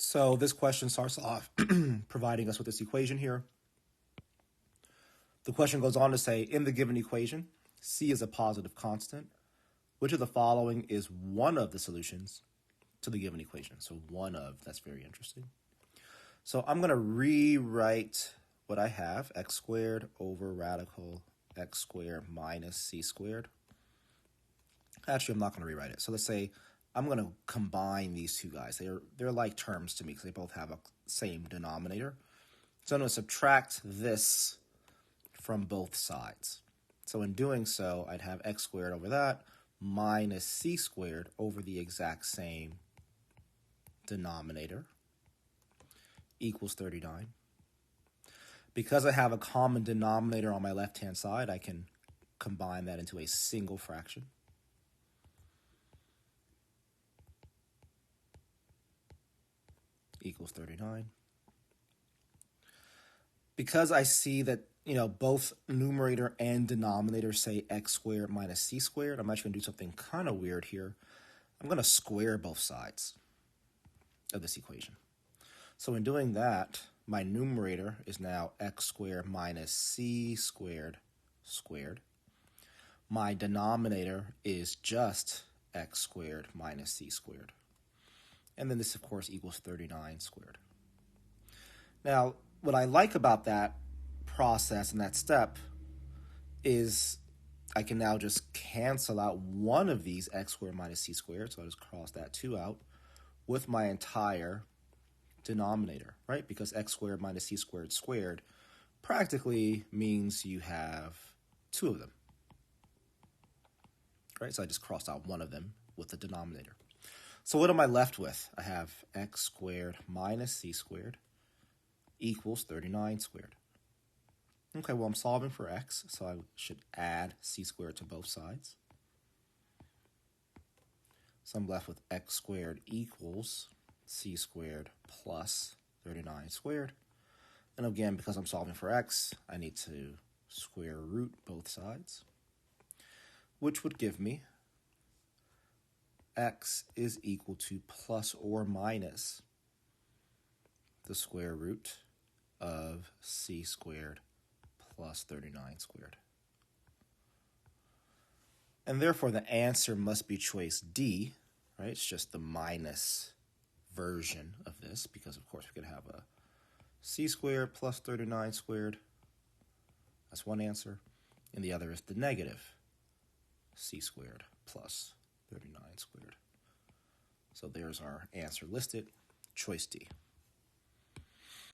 So this question starts off providing us with this equation here. The question goes on to say, in the given equation, C is a positive constant. Which of the following is one of the solutions to the given equation? So one of, that's very interesting. So I'm going to rewrite what I have, x squared over radical x squared minus c squared. Actually, I'm not going to rewrite it. So let's say I'm going to combine these two guys. They're like terms to me because they both have a same denominator. So I'm going to subtract this from both sides. So in doing so, I'd have x squared over that minus c squared over the exact same denominator equals 39. Because I have a common denominator on my left-hand side, I can combine that into a single fraction. Equals 39. Because I see that, both numerator and denominator say x squared minus c squared, I'm actually going to do something kind of weird here. I'm going to square both sides of this equation. So in doing that, my numerator is now x squared minus c squared squared. My denominator is just x squared minus c squared. And then this, of course, equals 39 squared. Now, what I like about that process and that step is I can now just cancel out one of these x squared minus c squared, so I'll just cross that 2 out, with my entire denominator, right? Because x squared minus c squared squared practically means you have 2 of them, right? So I just crossed out one of them with the denominator. So what am I left with? I have x squared minus c squared equals 39 squared. Okay, well, I'm solving for x, so I should add c squared to both sides. So I'm left with x squared equals c squared plus 39 squared. And again, because I'm solving for x, I need to square root both sides, which would give me x is equal to plus or minus the square root of c squared plus 39 squared. And therefore, the answer must be choice D, right? It's just the minus version of this because, of course, we could have a c squared plus 39 squared. That's one answer. And the other is the negative c squared plus 39 squared. So there's our answer listed, choice D.